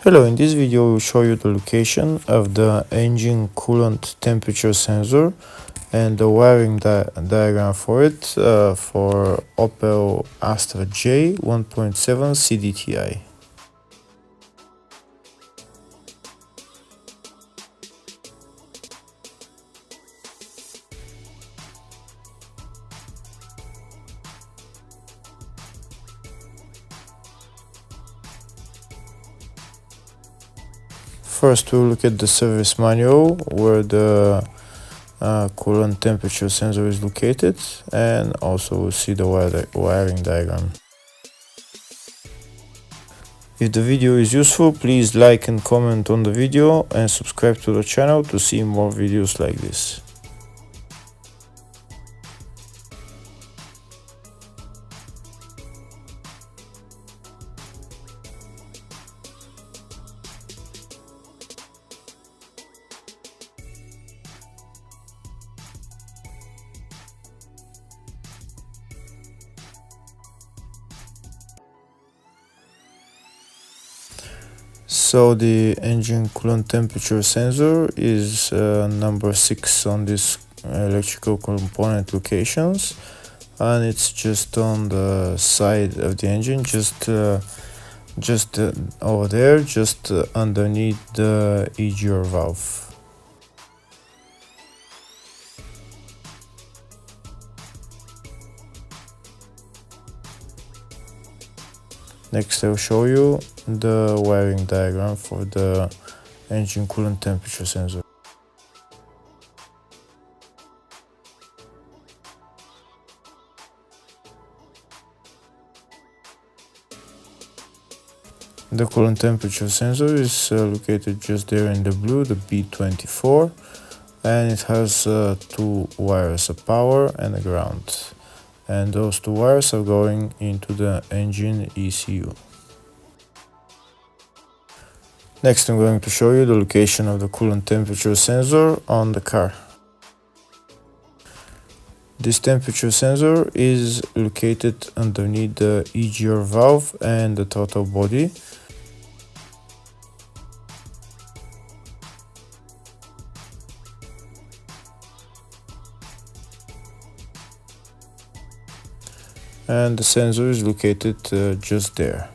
Hello, in this video I will show you the location of the engine coolant temperature sensor and the wiring diagram for it for Opel Astra J 1.7 CDTI. First we'll look at the service manual where the coolant temperature sensor is located, and also we'll see the wiring diagram. If the video is useful, please like and comment on the video and subscribe to the channel to see more videos like this. So the engine coolant temperature sensor is number 6 on this electrical component locations, and it's just on the side of the engine, just over there, just underneath the EGR valve. Next I'll show you the wiring diagram for the engine coolant temperature sensor. The coolant temperature sensor is located just there in the blue, the B24, and it has two wires, a power and a ground. And those two wires are going into the engine ECU. Next I'm going to show you the location of the coolant temperature sensor on the car. This temperature sensor is located underneath the EGR valve and the throttle body. And the sensor is located just there.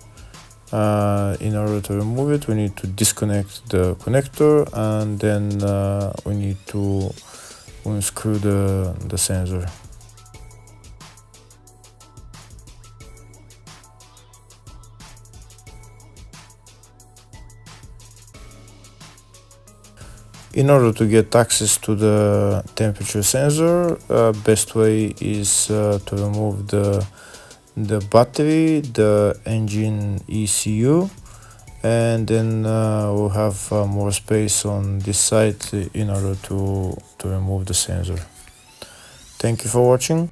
In order to remove it, we need to disconnect the connector, and then we need to unscrew the sensor. In order to get access to the temperature sensor, best way is to remove the battery, the engine ECU, and then we'll have more space on this side in order to remove the sensor. Thank you for watching.